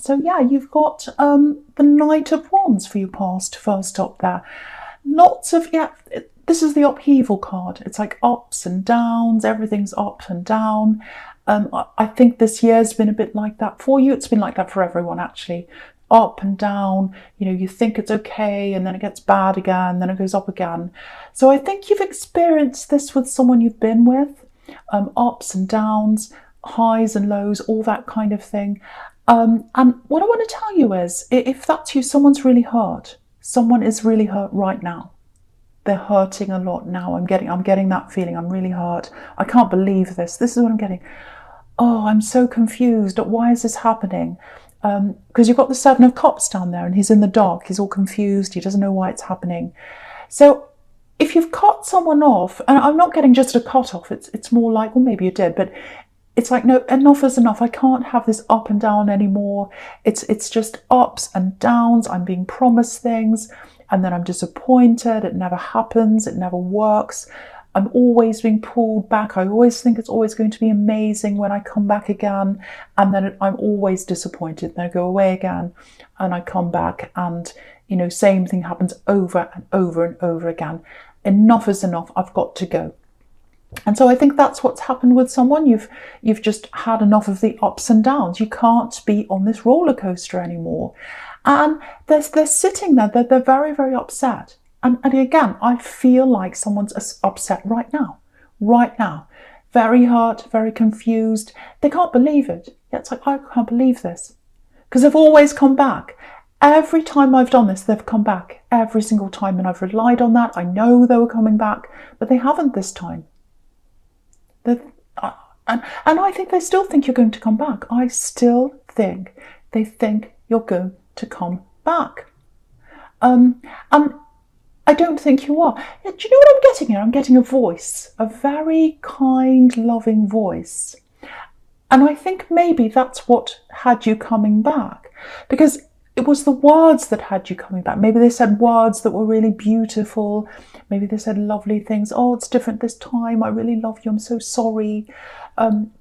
So yeah, you've got the Knight of Wands for your past first up there. Lots of, yeah, this is the upheaval card. It's like ups and downs, everything's up and down. I think this year's been a bit like that for you. It's been like that for everyone, actually. Up and down, you know, you think it's okay and then it gets bad again, then it goes up again. So I think you've experienced this with someone you've been with, ups and downs, highs and lows, all that kind of thing. And what I want to tell you is, if that's you, someone's really hurt. Someone is really hurt right now. They're hurting a lot now. I'm getting that feeling. I'm really hurt. I can't believe this. This is what I'm getting. Oh, I'm so confused. Why is this happening? Because you've got the Seven of Cups down there and he's in the dark. He's all confused. He doesn't know why it's happening. So if you've cut someone off, and I'm not getting just a cut off, it's more like, well, maybe you did, but it's like, no, enough is enough. I can't have this up and down anymore. It's just ups and downs. I'm being promised things and then I'm disappointed. It never happens. It never works. I'm always being pulled back. I always think it's always going to be amazing when I come back again. And then I'm always disappointed. Then I go away again and I come back and, you know, same thing happens over and over and over again. Enough is enough. I've got to go. And so I think that's what's happened with someone. You've just had enough of the ups and downs. You can't be on this roller coaster anymore. And they're sitting there, they're very, very upset. And again, I feel like someone's upset right now. Very hurt, very confused. They can't believe it. Yeah, it's like, I can't believe this. Because they've always come back. Every time I've done this, they've come back. Every single time. And I've relied on that. I know they were coming back, but they haven't this time. And I think they still think you're going to come back. I still think they think you're going to come back. And I don't think you are. Do you know what I'm getting here? I'm getting a voice, a very kind, loving voice. And I think maybe that's what had you coming back, because it was the words that had you coming back. Maybe they said words that were really beautiful. Maybe they said lovely things. Oh, it's different this time. I really love you. I'm so sorry.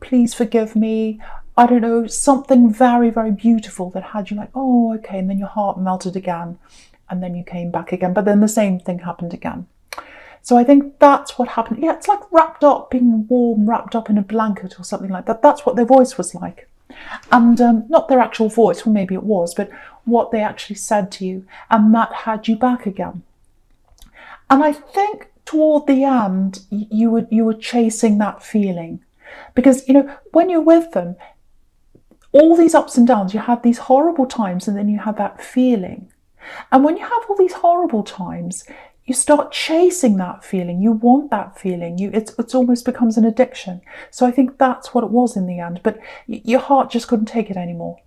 Please forgive me. I don't know, something very, very beautiful that had you like, oh, okay. And then your heart melted again. And then you came back again. But then the same thing happened again. So I think that's what happened. Yeah, it's like wrapped up, being warm, wrapped up in a blanket or something like that. That's what their voice was like. And not their actual voice, well, maybe it was, but what they actually said to you. And that had you back again. And I think toward the end, you were chasing that feeling. Because, you know, when you're with them, all these ups and downs, you had these horrible times and then you had that feeling. And when you have all these horrible times, you start chasing that feeling. You want that feeling. It's almost becomes an addiction. So I think that's what it was in the end. But your heart just couldn't take it anymore.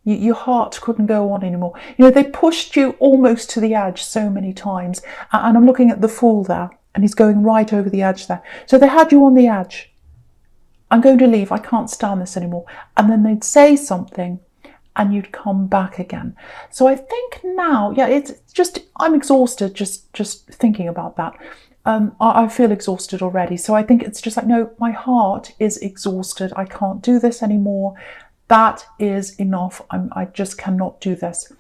Your heart couldn't go on anymore. You know, they pushed you almost to the edge so many times. And I'm looking at the Fool there, and he's going right over the edge there. So they had you on the edge. I'm going to leave. I can't stand this anymore. And then they'd say something, and you'd come back again. So I think now, yeah, it's just, I'm exhausted just thinking about that. I feel exhausted already. So I think it's just like, no, my heart is exhausted. I can't do this anymore. That is enough. I just cannot do this.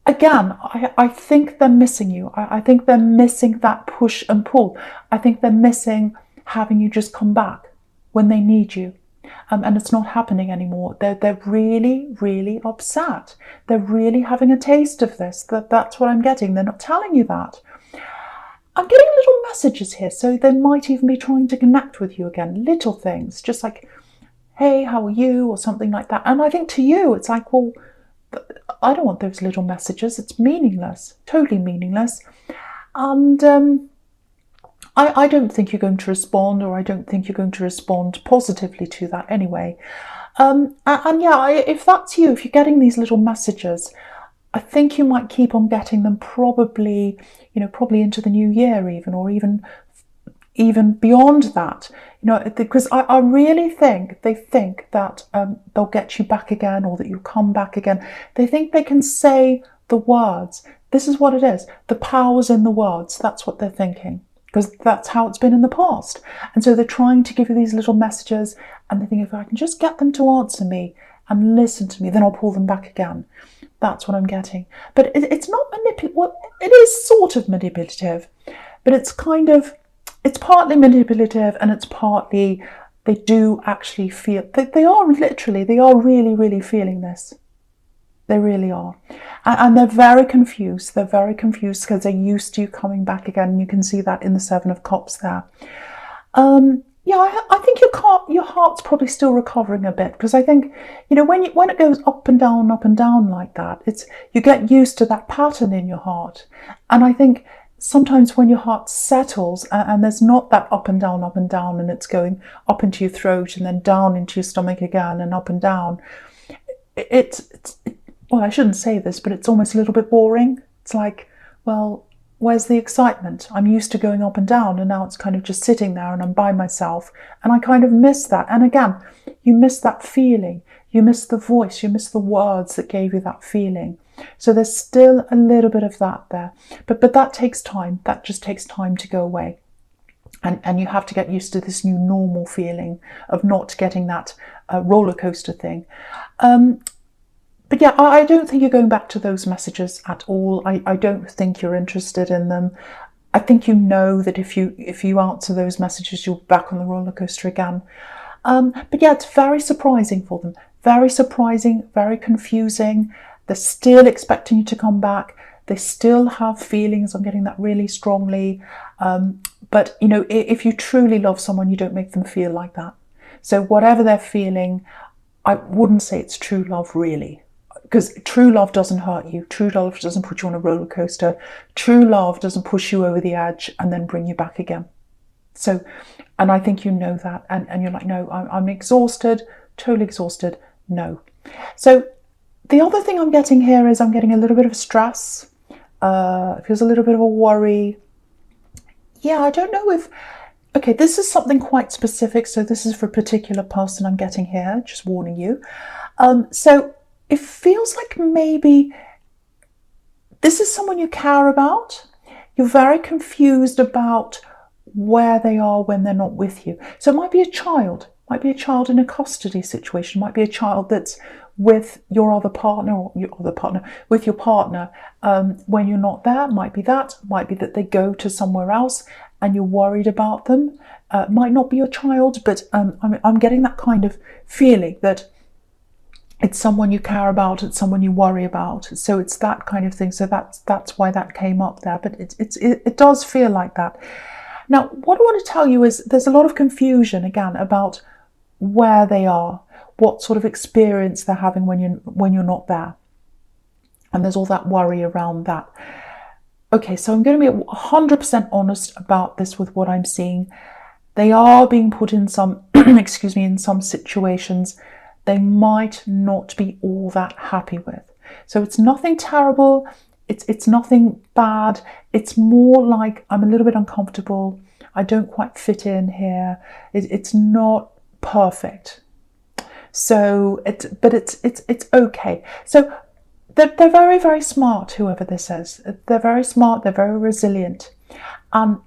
Again, I think they're missing you. I think they're missing that push and pull. I think they're missing having you just come back when they need you. And it's not happening anymore. They're really, really upset. They're really having a taste of this. That's what I'm getting. They're not telling you that. I'm getting little messages here. So they might even be trying to connect with you again. Little things, just like, hey, how are you? Or something like that. And I think to you, it's like, well, I don't want those little messages. It's meaningless, totally meaningless. And I don't think you're going to respond, or I don't think you're going to respond positively to that anyway. And yeah, if that's you, if you're getting these little messages, I think you might keep on getting them probably into the new year even, or even beyond that, because I really think they think that they'll get you back again, or that you'll come back again. They think they can say the words. This is what it is. The power's in the words. That's what they're thinking, because that's how it's been in the past. And so they're trying to give you these little messages, and they think, if I can just get them to answer me, and listen to me, then I'll pull them back again. That's what I'm getting. But it's not manipulative. Well, it is sort of manipulative, but it's partly manipulative, and it's partly they do actually feel, they are really, really feeling this. They really are. And they're very confused. They're very confused because they're used to you coming back again. And you can see that in the Seven of Cups there. Yeah, I think your heart's probably still recovering a bit, because I think, when it goes up and down like that, you get used to that pattern in your heart. And I think sometimes when your heart settles and there's not that up and down, and it's going up into your throat and then down into your stomach again and up and down, well, I shouldn't say this, but it's almost a little bit boring. It's like, well, where's the excitement? I'm used to going up and down, and now it's kind of just sitting there and I'm by myself, and I kind of miss that. And again, you miss that feeling. You miss the voice. You miss the words that gave you that feeling. So there's still a little bit of that there. But that takes time. That just takes time to go away. And you have to get used to this new normal feeling of not getting that roller coaster thing. But yeah, I don't think you're going back to those messages at all. I don't think you're interested in them. I think you know that if you answer those messages, you're back on the roller coaster again. But yeah, it's very surprising for them. Very surprising, very confusing. They're still expecting you to come back. They still have feelings. I'm getting that really strongly. But, if you truly love someone, you don't make them feel like that. So whatever they're feeling, I wouldn't say it's true love, really. Because true love doesn't hurt you. True love doesn't put you on a roller coaster. True love doesn't push you over the edge and then bring you back again. So, and I think you know that. And you're like, no, I'm exhausted, totally exhausted. No. So the other thing I'm getting here is I'm getting a little bit of stress. Feels a little bit of a worry. Yeah, I don't know if... Okay, this is something quite specific. So this is for a particular person I'm getting here, just warning you. So it feels like maybe this is someone you care about. You're very confused about where they are when they're not with you. So it might be a child. Might be a child in a custody situation. Might be a child that's with your other partner, or with your partner when you're not there. Might be that. Might be that they go to somewhere else and you're worried about them. Might not be your child, but I'm getting that kind of feeling that it's someone you care about, it's someone you worry about. So it's that kind of thing. So that's why that came up there. But it does feel like that. Now, what I want to tell you is there's a lot of confusion, again, about where they are, what sort of experience they're having when you're not there. And there's all that worry around that. Okay, so I'm going to be 100% honest about this with what I'm seeing. They are being put in some, in some situations they might not be all that happy with. So it's nothing terrible. It's nothing bad. It's more like I'm a little bit uncomfortable. I don't quite fit in here. It's not perfect. So it's okay. So they're very, very smart, whoever this is. They're very smart. They're very resilient. And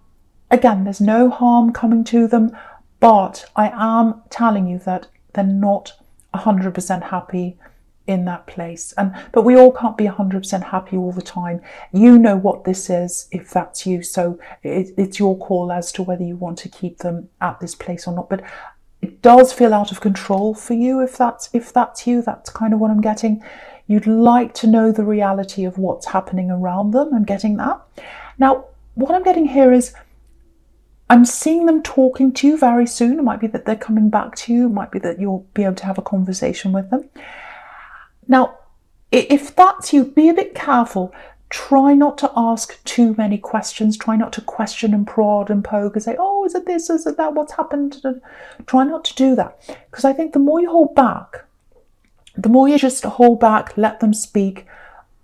again, there's no harm coming to them. But I am telling you that they're not 100% happy in that place. But we all can't be 100% happy all the time. You know what this is if that's you. So it's your call as to whether you want to keep them at this place or not. But it does feel out of control for you if that's you. That's kind of what I'm getting. You'd like to know the reality of what's happening around them. I'm getting that. Now, what I'm getting here is I'm seeing them talking to you very soon. It might be that they're coming back to you. It might be that you'll be able to have a conversation with them. Now, if that's you, be a bit careful. Try not to ask too many questions. Try not to question and prod and poke and say, oh, is it this, is it that, what's happened? Try not to do that. Because I think the more you hold back, the more you just hold back, let them speak,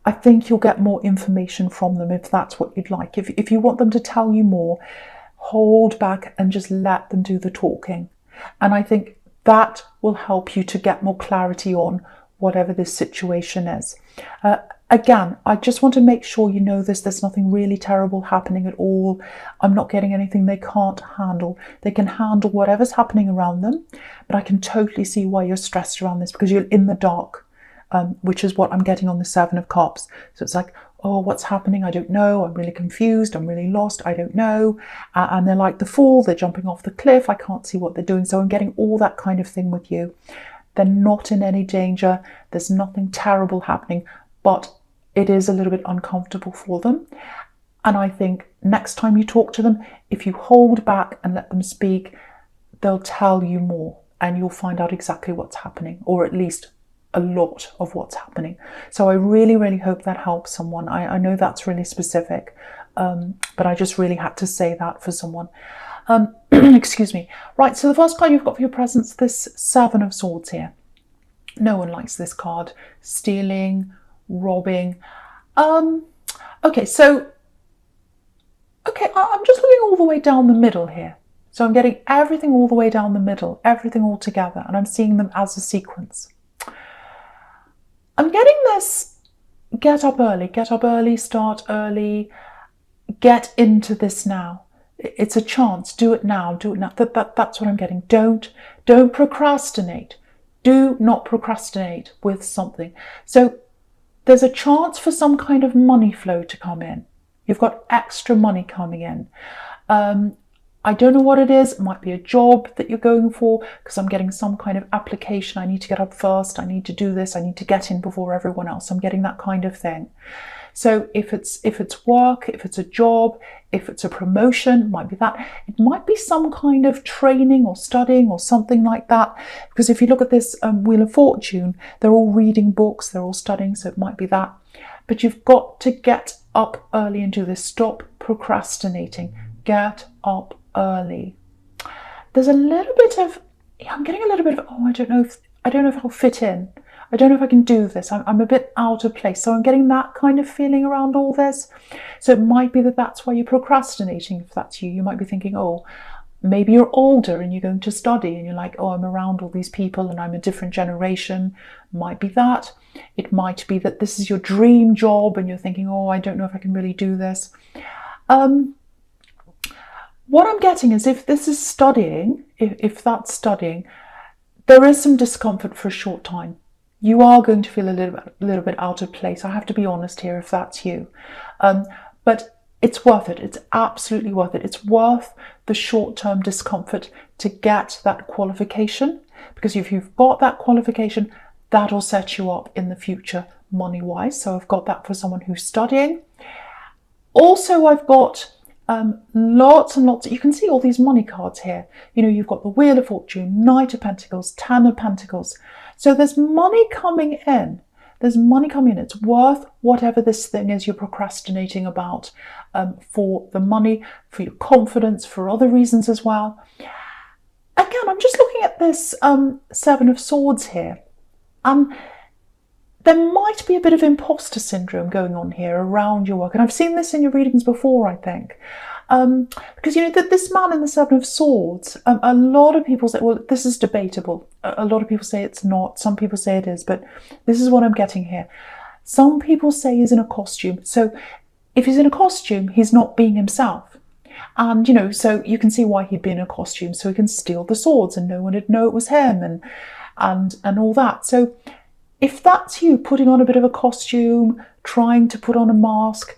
I think you'll get more information from them if that's what you'd like. If you want them to tell you more, hold back and just let them do the talking. And I think that will help you to get more clarity on whatever this situation is. Again, I just want to make sure you know this. There's nothing really terrible happening at all. I'm not getting anything they can't handle. They can handle whatever's happening around them, but I can totally see why you're stressed around this, because you're in the dark, which is what I'm getting on the Seven of Cups. So it's like, oh, what's happening? I don't know. I'm really confused. I'm really lost. I don't know. And they're like the Fool. They're jumping off the cliff. I can't see what they're doing. So I'm getting all that kind of thing with you. They're not in any danger. There's nothing terrible happening, but it is a little bit uncomfortable for them. And I think next time you talk to them, if you hold back and let them speak, they'll tell you more and you'll find out exactly what's happening, or at least a lot of what's happening. So I really, really hope that helps someone. I know that's really specific, but I just really had to say that for someone. Excuse me. Right, so the first card you've got for your presence, this Seven of Swords here. No one likes this card. Stealing, robbing. Okay, so, I'm just looking all the way down the middle here. So I'm getting everything all the way down the middle, everything all together, and I'm seeing them as a sequence. I'm getting this get up early, start early, get into this now. It's a chance, do it now, do it now. That's what I'm getting. Don't procrastinate. Do not procrastinate with something. So there's a chance for some kind of money flow to come in. You've got extra money coming in. I don't know what it is. It might be a job that you're going for, because I'm getting some kind of application. I need to get up first. I need to do this. I need to get in before everyone else. I'm getting that kind of thing. So if it's work, if it's a job, if it's a promotion, it might be that. It might be some kind of training or studying or something like that. Because if you look at this Wheel of Fortune, they're all reading books, they're all studying, so it might be that. But you've got to get up early and do this. Stop procrastinating. Get up early. There's a little bit of, I'm getting a little bit of, oh, I don't know if I'll fit in. I don't know if I can do this. I'm a bit out of place. So I'm getting that kind of feeling around all this. So it might be that that's why you're procrastinating. If that's you, you might be thinking, oh, maybe you're older and you're going to study and you're like, oh, I'm around all these people and I'm a different generation. Might be that. It might be that this is your dream job and you're thinking, oh, I don't know if I can really do this. What I'm getting is, if this is studying, if that's studying, there is some discomfort for a short time. You are going to feel a little bit out of place. I have to be honest here if that's you. But it's worth it. It's absolutely worth it. It's worth the short-term discomfort to get that qualification, because if you've got that qualification, that'll set you up in the future money-wise. So I've got that for someone who's studying. Also, I've got lots and lots. You can see all these money cards here. You know, you've got the Wheel of Fortune, Knight of Pentacles, Ten of Pentacles. So there's money coming in. There's money coming in. It's worth whatever this thing is you're procrastinating about, for the money, for your confidence, for other reasons as well. Again, I'm just looking at this Seven of Swords here. There might be a bit of imposter syndrome going on here around your work. And I've seen this in your readings before, I think. Because, you know, that this man in the Seven of Swords, a lot of people say, well, this is debatable. A lot of people say it's not. Some people say it is. But this is what I'm getting here. Some people say he's in a costume. So if he's in a costume, he's not being himself. And, you know, so you can see why he'd be in a costume. So he can steal the swords and no one would know it was him and all that. So if that's you, putting on a bit of a costume, trying to put on a mask,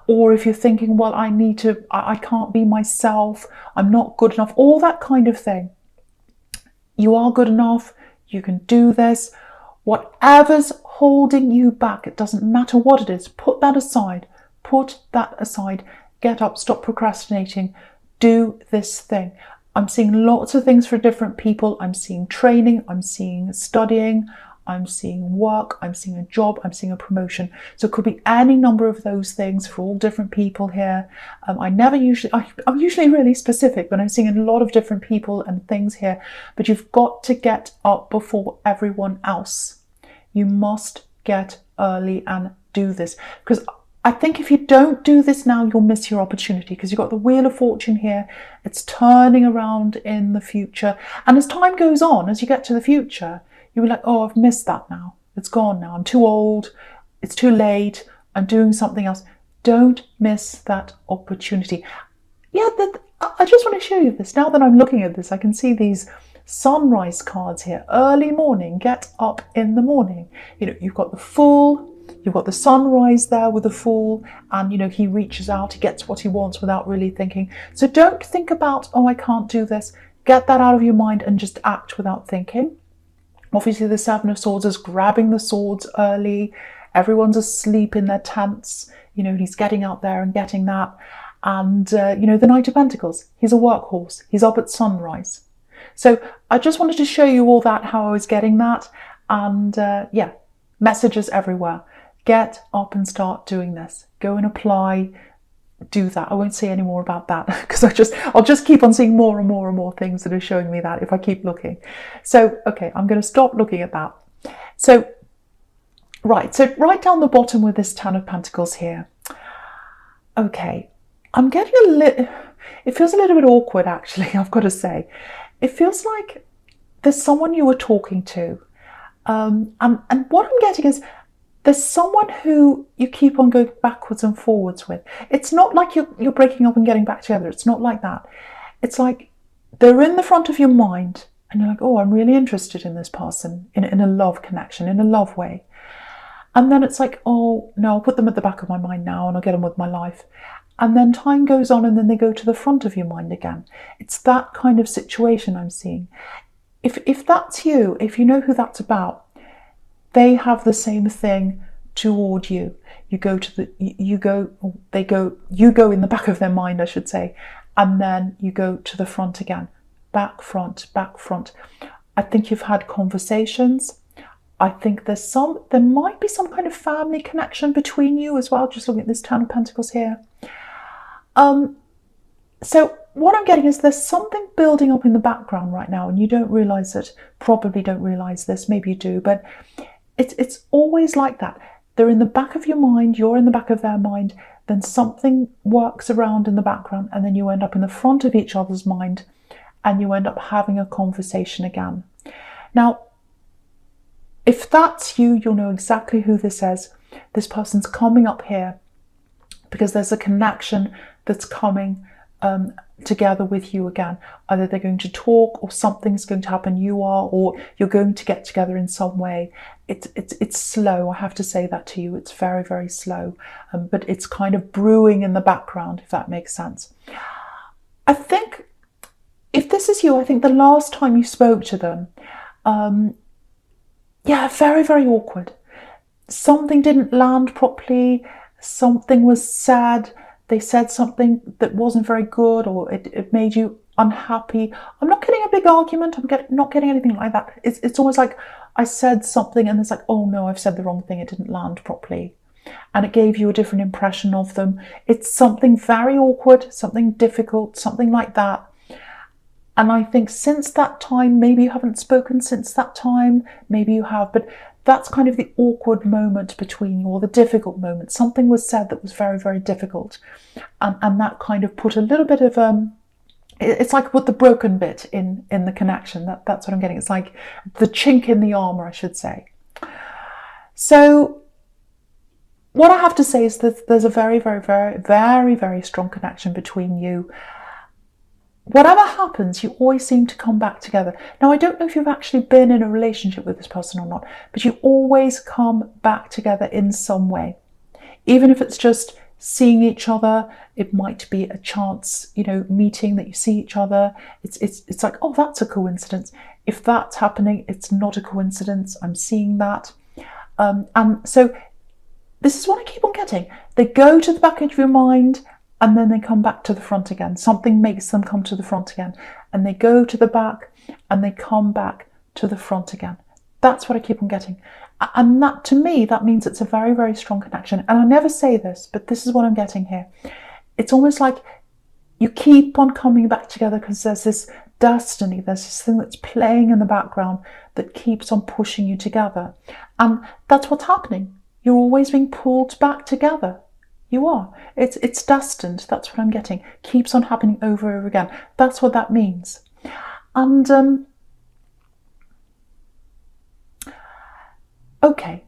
or if you're thinking, well, I can't be myself, I'm not good enough, all that kind of thing. You are good enough, you can do this. Whatever's holding you back, it doesn't matter what it is, put that aside. Put that aside. Get up, stop procrastinating, do this thing. I'm seeing lots of things for different people. I'm seeing training, I'm seeing studying, I'm seeing work, I'm seeing a job, I'm seeing a promotion. So it could be any number of those things for all different people here. I'm usually really specific, but I'm seeing a lot of different people and things here. But you've got to get up before everyone else. You must get early and do this. Because I think if you don't do this now, you'll miss your opportunity, because you've got the Wheel of Fortune here. It's turning around in the future. And as time goes on, as you get to the future, you'll be like, oh, I've missed that now. It's gone now. I'm too old. it's too late, I'm doing something else. Don't miss that opportunity. Yeah, I just want to show you this. Now that I'm looking at this, I can see these sunrise cards here. Early morning, get up in the morning. You know, you've got the Fool, you've got the sunrise there with the Fool, and, you know, he reaches out, he gets what he wants without really thinking. So don't think about, oh, I can't do this. Get that out of your mind and just act without thinking. Obviously, the Seven of Swords is grabbing the swords early. Everyone's asleep in their tents. You know, he's getting out there and getting that. And, you know, the Knight of Pentacles, he's a workhorse. He's up at sunrise. So I just wanted to show you all that, how I was getting that. And, yeah, messages everywhere. Get up and start doing this. Go and apply. Do that. I won't say any more about that because I'll just keep on seeing more and more and more things that are showing me that if I keep looking. So, okay, I'm going to stop looking at that. So, right down the bottom with this Ten of Pentacles here. Okay, I'm getting it feels a little bit awkward actually, I've got to say. It feels like there's someone you were talking to. And what I'm getting is there's someone who you keep on going backwards and forwards with. It's not like you're breaking up and getting back together. It's not like that. It's like they're in the front of your mind and you're like, oh, I'm really interested in this person in a love connection, in a love way. And then it's like, oh, no, I'll put them at the back of my mind now and I'll get on with my life. And then time goes on and then they go to the front of your mind again. It's that kind of situation I'm seeing. If that's you, if you know who that's about, they have the same thing toward you. You go in the back of their mind, I should say, and then you go to the front again. Back, front, back, front. I think you've had conversations. I think there might be some kind of family connection between you as well, just looking at this Ten of Pentacles here. So what I'm getting is there's something building up in the background right now and you don't realise it, probably don't realise this, maybe you do, but it's always like that. They're in the back of your mind, you're in the back of their mind, then something works around in the background and then you end up in the front of each other's mind and you end up having a conversation again. Now, if that's you, you'll know exactly who this is. This person's coming up here because there's a connection that's coming together with you again. Either they're going to talk or something's going to happen, or you're going to get together in some way. It's slow, I have to say that to you. It's very, very slow, but it's kind of brewing in the background, if that makes sense. I think if this is you, I think the last time you spoke to them, yeah, very, very awkward. Something didn't land properly, something was said, they said something that wasn't very good, or it made you unhappy. I'm not getting a big argument, not getting anything like that. It's almost like I said something and it's like, oh no, I've said the wrong thing, it didn't land properly. And it gave you a different impression of them. It's something very awkward, something difficult, something like that. And I think since that time, maybe you haven't spoken since that time, maybe you have, but that's kind of the awkward moment between you, or the difficult moment. Something was said that was very, very difficult. And that kind of put a little bit of, it's like with the broken bit in the connection. That's what I'm getting. It's like the chink in the armour, I should say. So what I have to say is that there's a very, very, very, very, very strong connection between you. Whatever happens, you always seem to come back together. Now, I don't know if you've actually been in a relationship with this person or not, but you always come back together in some way. Even if it's just seeing each other, it might be a chance, meeting that you see each other. It's like, oh, that's a coincidence. If that's happening, it's not a coincidence. I'm seeing that. And so this is what I keep on getting. They go to the back of your mind, and then they come back to the front again. Something makes them come to the front again. And they go to the back and they come back to the front again. That's what I keep on getting. And that, to me, that means it's a very, very strong connection. And I never say this, but this is what I'm getting here. It's almost like you keep on coming back together because there's this destiny, there's this thing that's playing in the background that keeps on pushing you together. And that's what's happening. You're always being pulled back together. You are. It's destined. That's what I'm getting. Keeps on happening over and over again. That's what that means. And okay.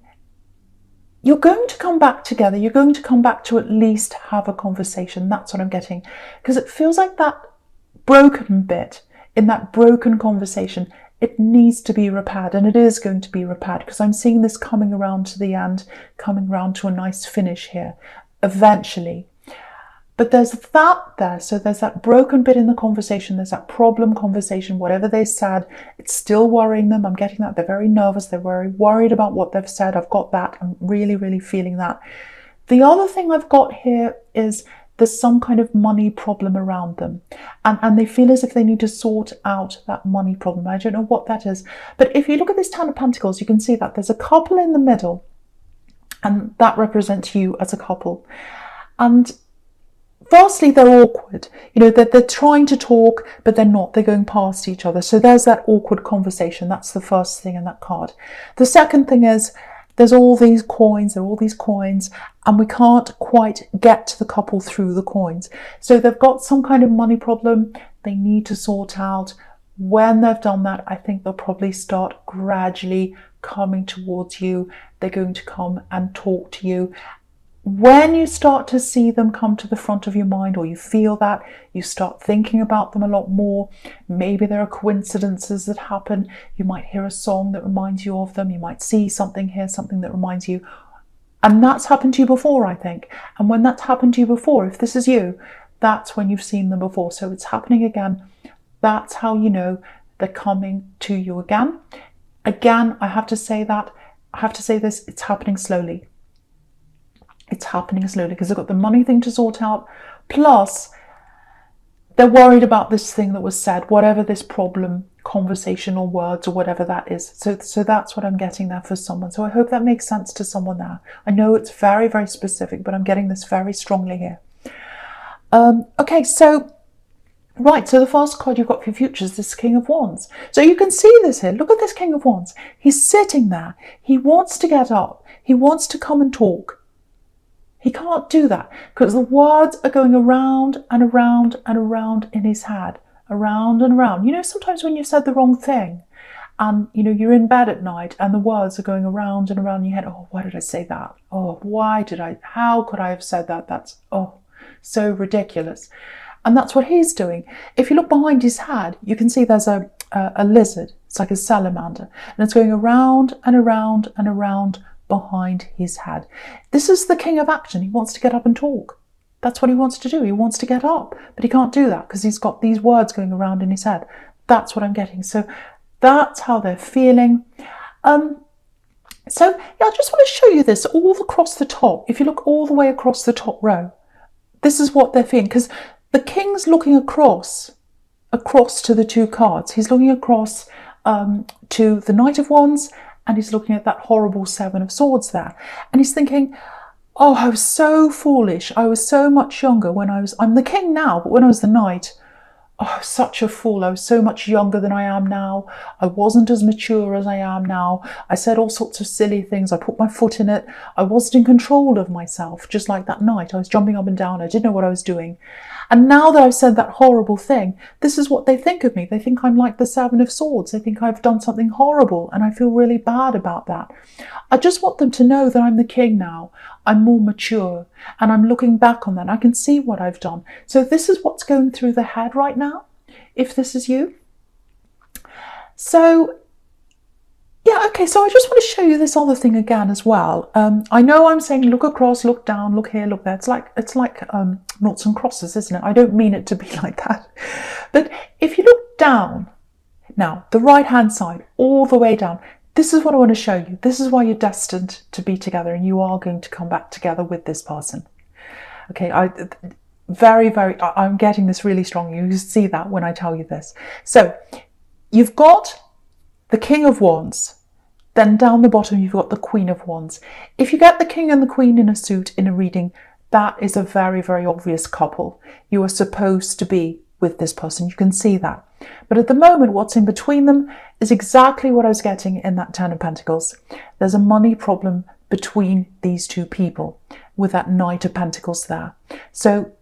you're going to come back together. You're going to come back to at least have a conversation. That's what I'm getting. Because it feels like that broken bit in that broken conversation, it needs to be repaired, and it is going to be repaired, because I'm seeing this coming around to the end, coming around to a nice finish here, eventually. But there's that there, so there's that broken bit in the conversation, there's that problem conversation, whatever they said, it's still worrying them. I'm getting that. They're very nervous, they're very worried about what they've said. I've got that. I'm really, really feeling that. The other thing I've got here is there's some kind of money problem around them. And they feel as if they need to sort out that money problem. I don't know what that is. But if you look at this Ten of Pentacles, you can see that there's a couple in the middle. And that represents you as a couple. And firstly, they're awkward. You know, they're trying to talk, but they're not. They're going past each other. So there's that awkward conversation. That's the first thing in that card. The second thing is, there's all these coins, and we can't quite get to the couple through the coins. So they've got some kind of money problem they need to sort out. When they've done that, I think they'll probably start gradually coming towards you. They're going to come and talk to you. When you start to see them come to the front of your mind, or you feel that, you start thinking about them a lot more. Maybe there are coincidences that happen. You might hear a song that reminds you of them. You might see something, hear something that reminds you. And that's happened to you before, I think. And when that's happened to you before, if this is you, that's when you've seen them before. So it's happening again. That's how you know they're coming to you again. Again, I have to say this, it's happening slowly. It's happening slowly because they've got the money thing to sort out. Plus, they're worried about this thing that was said, whatever this problem, conversation or words or whatever that is. So that's what I'm getting there for someone. So I hope that makes sense to someone there. I know it's very, very specific, but I'm getting this very strongly here. Okay, so right, so the first card you've got for your future is this King of Wands. So you can see this here. Look at this King of Wands. He's sitting there. He wants to get up. He wants to come and talk. He can't do that because the words are going around and around and around in his head, around and around. You know, sometimes when you've said the wrong thing and, you know, you're in bed at night and the words are going around and around in your head. Oh, why did I say that? Oh, how could I have said that? That's, oh, so ridiculous. And that's what he's doing. If you look behind his head, you can see there's a lizard. It's like a salamander. And it's going around and around and around behind his head. This is the king of action. He wants to get up and talk. That's what he wants to do. He wants to get up, but he can't do that because he's got these words going around in his head. That's what I'm getting. So that's how they're feeling. So yeah, I just want to show you this all across the top. If you look all the way across the top row, this is what they're feeling, because the king's looking across to the two cards. He's looking across to the Knight of Wands, and he's looking at that horrible Seven of Swords there. And he's thinking, oh, I was so foolish. I was so much younger when I'm the king now, but when I was the knight, oh, I was such a fool. I was so much younger than I am now. I wasn't as mature as I am now. I said all sorts of silly things. I put my foot in it. I wasn't in control of myself, just like that night. I was jumping up and down. I didn't know what I was doing. And now that I've said that horrible thing, this is what they think of me. They think I'm like the Seven of Swords. They think I've done something horrible, and I feel really bad about that. I just want them to know that I'm the king now. I'm more mature, and I'm looking back on that. I can see what I've done. So this is what's going through the head right now, if this is you. So yeah, okay, so I just want to show you this other thing again as well. I know I'm saying look across, look down, look here, look there. It's like noughts and crosses, isn't it? I don't mean it to be like that. But if you look down, now, the right-hand side, all the way down, this is what I want to show you. This is why you're destined to be together, and you are going to come back together with this person. Okay, I'm getting this really strong. You see that when I tell you this. So you've got the King of Wands, then down the bottom you've got the Queen of Wands. If you get the King and the Queen in a suit in a reading, that is a very, very obvious couple. You are supposed to be with this person. You can see that. But at the moment, what's in between them is exactly what I was getting in that Ten of Pentacles. There's a money problem between these two people with that Knight of Pentacles there. So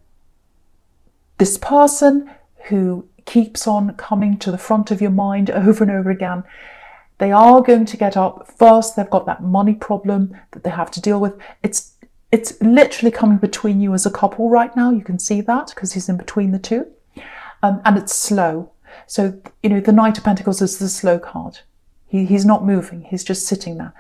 this person who keeps on coming to the front of your mind over and over again, They are going to get up. First, they've got that money problem that they have to deal with. It's literally coming between you as a couple right now. You can see that because he's in between the two. And it's slow. So, the Knight of Pentacles is the slow card. He's not moving. He's just sitting there.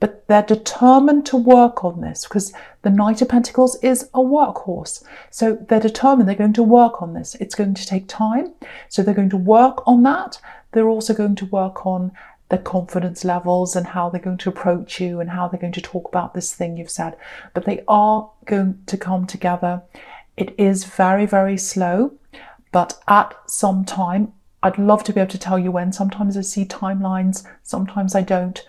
But they're determined to work on this because the Knight of Pentacles is a workhorse. So they're determined they're going to work on this. It's going to take time. So they're going to work on that. They're also going to work on their confidence levels and how they're going to approach you and how they're going to talk about this thing you've said. But they are going to come together. It is very, very slow. But at some time, I'd love to be able to tell you when. Sometimes I see timelines, sometimes I don't.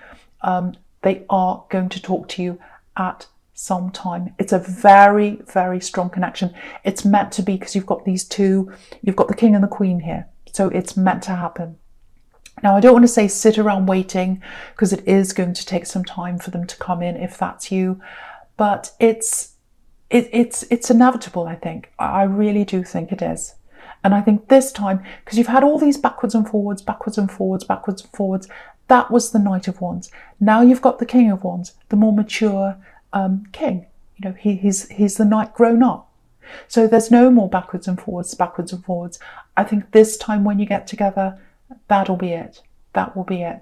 They are going to talk to you at some time. It's a very, very strong connection. It's meant to be because you've got these two, you've got the King and the Queen here. So it's meant to happen. Now, I don't want to say sit around waiting because it is going to take some time for them to come in if that's you. But it's inevitable, I think. I really do think it is. And I think this time, because you've had all these backwards and forwards, backwards and forwards, backwards and forwards, that was the Knight of Wands. Now you've got the King of Wands, the more mature king. He's the knight grown up. So there's no more backwards and forwards, backwards and forwards. I think this time when you get together, that'll be it. That will be it.